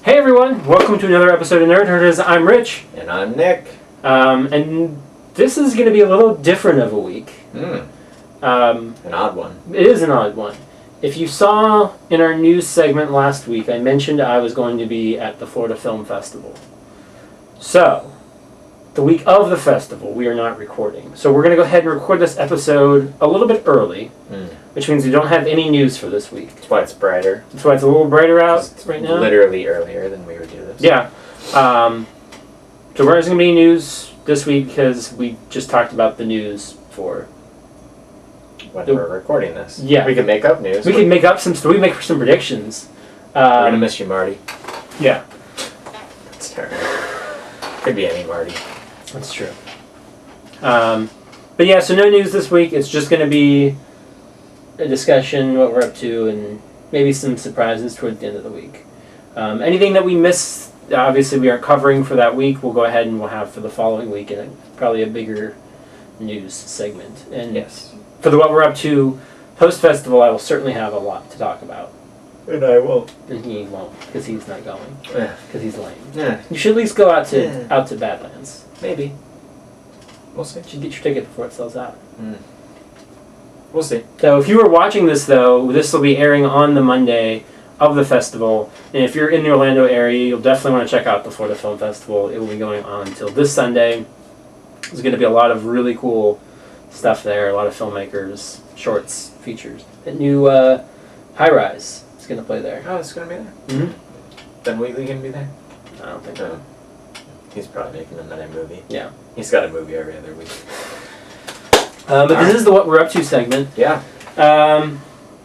Hey everyone, welcome to another episode of Nerd Herders. I'm Rich. And I'm Nick. And this is going to be a little different of a week. An odd one. It is an odd one. If you saw in our news segment last week, I mentioned I was going to be at the Florida Film Festival. So, the week of the festival, we are not recording. So we're going to go ahead and record this episode a little bit early, which means we don't have any news for this week. That's why it's brighter. That's why it's a little brighter out right now. Literally earlier than we would do this. Yeah. So there isn't going to be news this week because we just talked about the news for... When we're recording this. Yeah. We can make up news. We can make up some... We make some predictions. We're going to miss you, Marty. Yeah. That's terrible. Could be any Marty. That's true. But yeah, so no news this week. It's just going to be a discussion, what we're up to, and maybe some surprises toward the end of the week. Anything that we miss, obviously we aren't covering for that week, we'll go ahead and we'll have for the following week, and probably a bigger news segment. And yes. For the what we're up to post-festival, I will certainly have a lot to talk about. And I won't. And he won't, because he's not going. Yeah. Because he's lame. Yeah. You should at least go out to Badlands. Maybe. We'll see. You should get your ticket before it sells out. We'll see. So if you were watching this, though, this will be airing on the Monday of the festival. And if you're in the Orlando area, you'll definitely want to check out the Florida Film Festival. It will be going on until this Sunday. There's going to be a lot of really cool stuff there. A lot of filmmakers, shorts, features. A new High Rise is going to play there. Oh, it's going to be there? Mm-hmm. Ben Wheatley going to be there? I don't think so. He's probably making another movie. Yeah. He's got a movie every other week. But this is the What We're Up To segment. Yeah.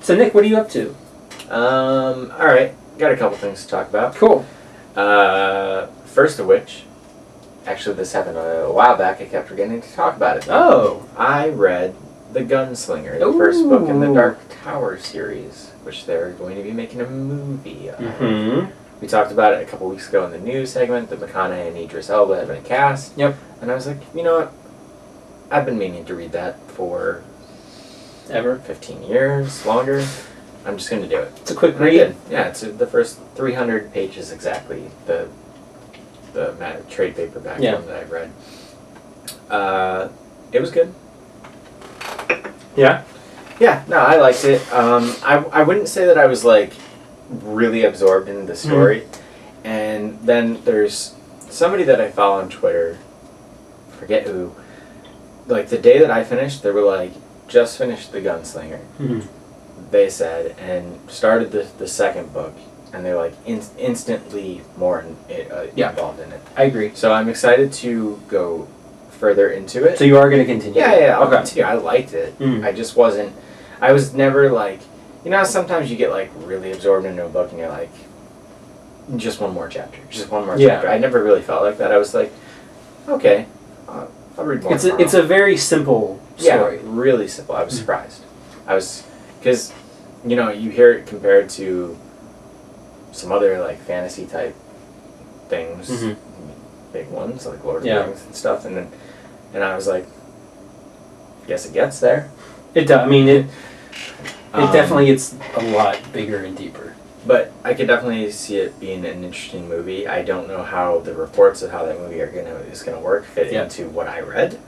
So Nick, what are you up to? Alright. Got a couple things to talk about. Cool. First of which, actually this happened a while back, I kept forgetting to talk about it. Oh. I read The Gunslinger, the first book in the Dark Tower series, which they're going to be making a movie of. Mm-hmm. We talked about it a couple weeks ago in the news segment, that McConaughey and Idris Elba had been cast. Yep. And I was like, you know what? I've been meaning to read that for... Ever? 15 years, longer. I'm just going to do it. It's a quick read. Yeah, it's the first 300 pages exactly. The trade paperback one that I read. It was good. Yeah? Yeah, no, I liked it. I wouldn't say that I was like really absorbed in the story. And then there's somebody that I follow on Twitter, forget who, like the day that I finished, they were like, just finished The Gunslinger. Mm-hmm. They said, and started the second book, and they're like instantly more involved in it. I agree. So I'm excited to go further into it. So you are going to continue? Yeah, I'll continue. I liked it. I just wasn't, I was never like, you know, sometimes you get like really absorbed into a book and you're like, just one more chapter, just one more chapter. I never really felt like that. I was like, okay, I'll read more. It's a very simple story. Yeah, really simple. I was surprised. Because, you know, you hear it compared to some other, like, fantasy type things, big ones, like Lord of the Rings and stuff, and I was like, guess it gets there. It does. I mean, it definitely gets a lot bigger and deeper. But I could definitely see it being an interesting movie. I don't know how the reports of how that movie is gonna work fit into what I read.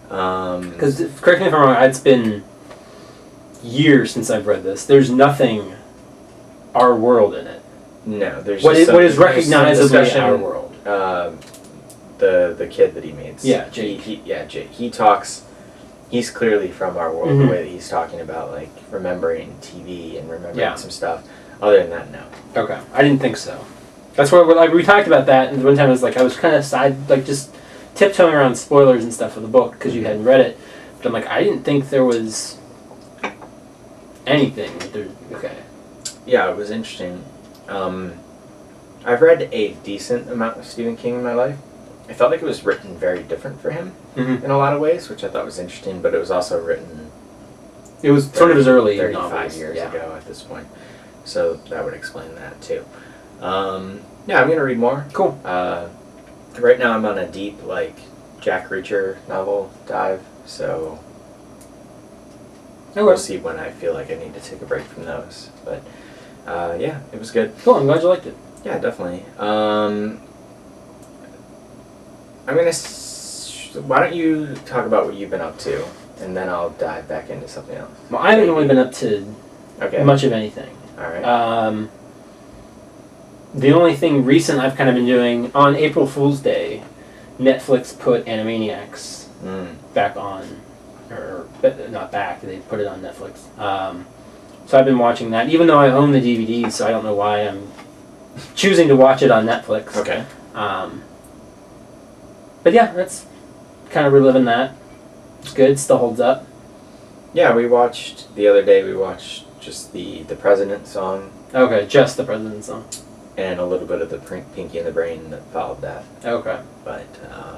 Because, correct me if I'm wrong, it's been years since I've read this. There's nothing our world in it. No, there's what is recognizably our world. The kid that he meets. Yeah, Jake. Jake. He talks. He's clearly from our world. The way that he's talking about like remembering TV and remembering some stuff. Other than that, no. Okay, I didn't think so. That's why we talked about that, and one time I was kind of just tiptoeing around spoilers and stuff of the book because you hadn't read it. But I'm like, I didn't think there was anything. Okay. Yeah, it was interesting. I've read a decent amount of Stephen King in my life. I felt like it was written very different for him in a lot of ways, which I thought was interesting, but it was also written... It was sort of his early 35 novels. years ago at this point. So that would explain that, too. Yeah, I'm going to read more. Cool. Right now I'm on a deep, like, Jack Reacher novel dive, so we'll see when I feel like I need to take a break from those. But, yeah, it was good. Cool, I'm glad you liked it. Yeah, definitely. I'm gonna. Why don't you talk about what you've been up to, and then I'll dive back into something else. Well, I haven't really been up to much of anything. All right. The only thing recent I've kind of been doing, on April Fool's Day, Netflix put Animaniacs back on, or not back, they put it on Netflix. So I've been watching that, even though I own the DVDs, so I don't know why I'm choosing to watch it on Netflix. Okay. But yeah, that's kind of reliving that. It's good, still holds up. Yeah, the other day we watched just the President song. Okay, just the President song. And a little bit of the Pinky and the Brain that followed that. Okay. But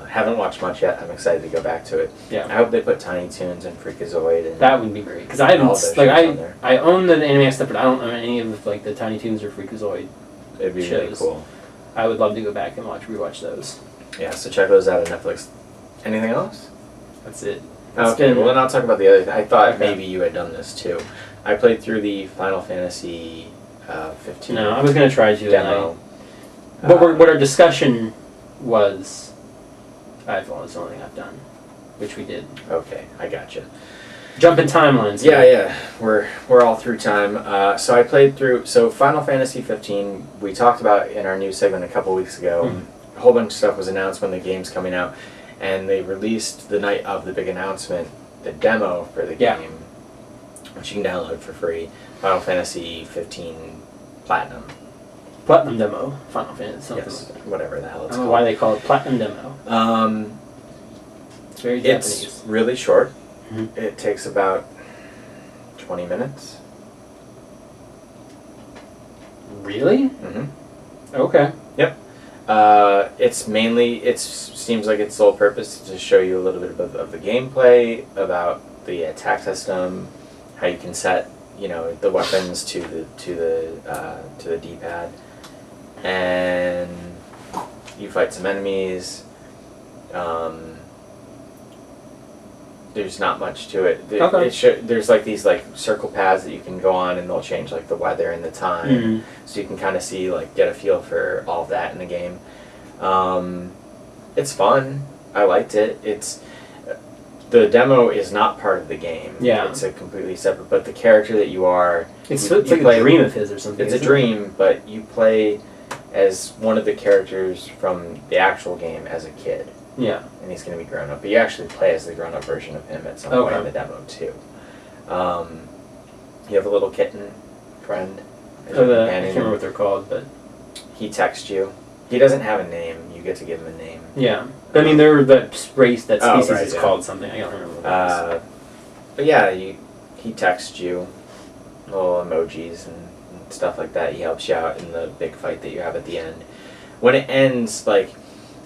haven't watched much yet. I'm excited to go back to it. Yeah. I hope they put Tiny Toons and Freakazoid. And that would be great, because I haven't, I own the Animaniacs stuff, but I don't own any of like the Tiny Toons or Freakazoid. It'd be really cool. I would love to go back and rewatch those. Yeah, so check those out on Netflix. Anything else? That's it. Okay, well then I'll talk about the other thing. I thought maybe you had done this too. I played through the Final Fantasy 15 No, I was going to try to. demo. What our discussion was, that's the only thing I've done, which we did. Okay, I gotcha. Jumping timelines. Yeah, we're all through time. So I played through. So Final Fantasy 15, we talked about in our news segment a couple weeks ago. A whole bunch of stuff was announced when the game's coming out, and they released the night of the big announcement the demo for the game, which you can download for free. Final Fantasy 15 Platinum. Platinum demo, Final Fantasy, something Yes, like that. whatever the hell it's I don't called. know why they call it Platinum demo. It's very Japanese. It's really short. Mm-hmm. It takes about 20 minutes. Really? Mm-hmm. Okay. Yep. It seems like its sole purpose is to show you a little bit of the gameplay, about the attack system, how you can set, the weapons to the D-pad, and you fight some enemies. There's not much to it. There's like these circle paths that you can go on, and they'll change like the weather and the time, so you can kind of see get a feel for all of that in the game. It's fun. I liked it. The demo is not part of the game. Yeah. It's a completely separate. But the character that you are, it's like a dream of his or something. It's a dream, but you play as one of the characters from the actual game as a kid. Yeah. And he's going to be grown up. But you actually play as the grown up version of him at some point in the demo too. You have a little kitten friend. I can't remember what they're called, but he texts you. He doesn't have a name. You get to give him a name. Yeah. I mean, they're that race, that species is yeah. called something. I don't remember what it is. But yeah, he texts you little emojis and stuff like that. He helps you out in the big fight that you have at the end. When it ends,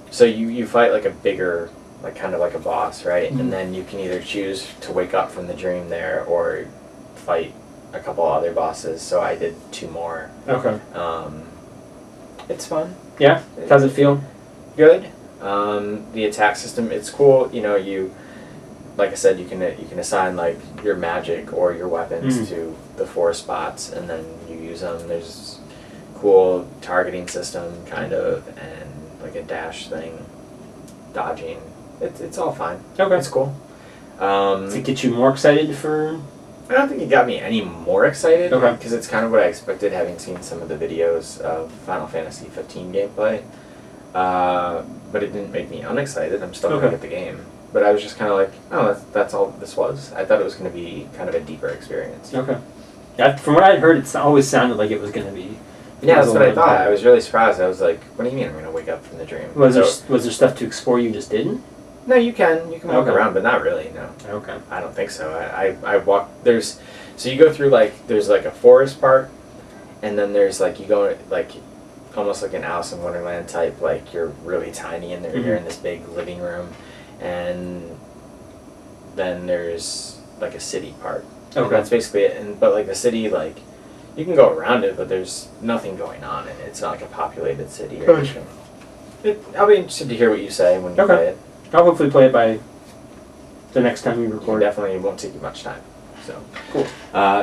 so you fight a bigger, kind of like a boss, right? Mm-hmm. And then you can either choose to wake up from the dream there or fight a couple other bosses. So I did 2 more. Okay. It's fun. Yeah? How's it feel? Good. The attack system, it's cool. You, like I said, you can assign your magic or your weapons to the 4 spots, and then you use them. There's cool targeting system, kind of, and a dash thing, dodging. It's all fine. Okay. It's cool. Does it get you more excited for? I don't think it got me any more excited. Okay. Because it's kind of what I expected, having seen some of the videos of Final Fantasy 15 gameplay. But it didn't make me unexcited. I'm still going to get the game. But I was just kind of oh, that's all this was. I thought it was going to be kind of a deeper experience. Okay. Yeah, from what I'd heard, it always sounded like it was going to be. Yeah, that's what I thought. I was really surprised. I was like, what do you mean I'm going to wake up from the dream? Was there stuff to explore you just didn't? No, you can. You can walk around, but not really, no. Okay. I don't think so. I walk, so you go through there's a forest part, and then there's you go almost like an Alice in Wonderland type, you're really tiny and you're in this big living room, and then there's a city part. Okay. And that's basically it. But the city, you can go around it, but there's nothing going on in it. It's not a populated city or anything. I'll be interested to hear what you say when you play it. I'll hopefully play it by the next time we record. Definitely won't take you much time. So cool.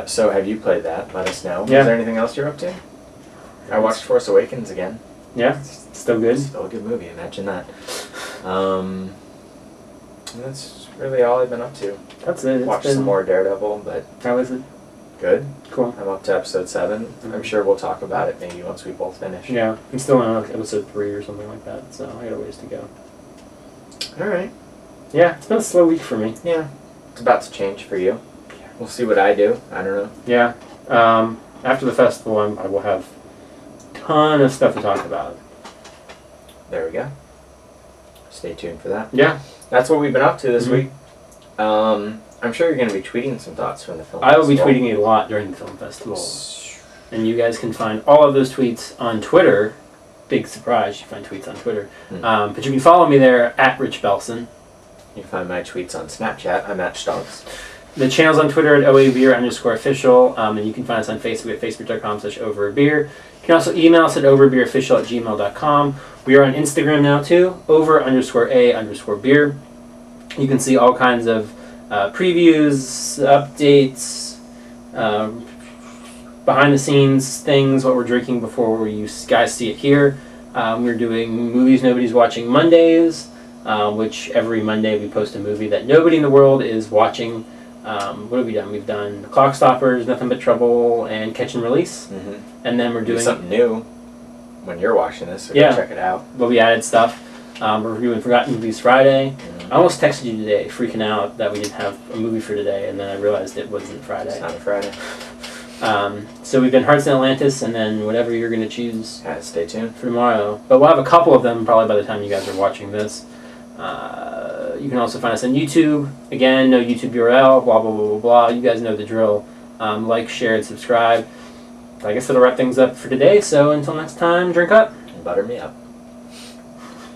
So have you played that? Let us know. Yeah. Is there anything else you're up to? I watched Force Awakens again. Yeah, still good. Still a good movie. Imagine that. That's really all I've been up to. That's it. Watched some more Daredevil, but How is it? good. Cool. I'm up to episode 7. I'm sure we'll talk about it maybe once we both finish. Yeah, I'm still on like episode 3 or something like that, so I got a ways to go. All right. Yeah, it's been a slow week for me. Yeah. It's about to change for you. We'll see what I do. I don't know. Yeah. After the festival, I will have a ton of stuff to talk about. There we go. Stay tuned for that. Yeah. That's what we've been up to this Mhm. week. I'm sure you're going to be tweeting some thoughts from the film I will be festival. tweeting a lot during the film festival. And you guys can find all of those tweets on Twitter. Big surprise, you find tweets on Twitter. But you can follow me there at Rich Belson. You can find my tweets on Snapchat. I'm at Stonks. The channel's on Twitter at OABeer_official. And you can find us on Facebook at facebook.com/overabeer. You can also email us at overbeerofficial@gmail.com. We are on Instagram now too, over_a_beer. You can see all kinds of previews, updates, behind the scenes things, what we're drinking before you guys see it here. We're doing Movies Nobody's Watching Mondays, which every Monday we post a movie that nobody in the world is watching. What have we done? We've done Clock Stoppers, Nothing But Trouble, and Catch and Release. Mm-hmm. And then we're doing something new when you're watching this, so Yeah. go check it out. But we added stuff. We're reviewing Forgotten Movies Friday. I almost texted you today, freaking out that we didn't have a movie for today, and then I realized it wasn't Friday. It's not a Friday. So we've been Hearts in Atlantis, and then whatever you're going to choose Yeah, stay tuned. for tomorrow. But we'll have a couple of them probably by the time you guys are watching this. You can also find us on YouTube. Again, no YouTube URL, blah, blah, blah, blah, blah. You guys know the drill. Like, share, and subscribe. I guess that'll wrap things up for today. So until next time, drink up. Butter me up.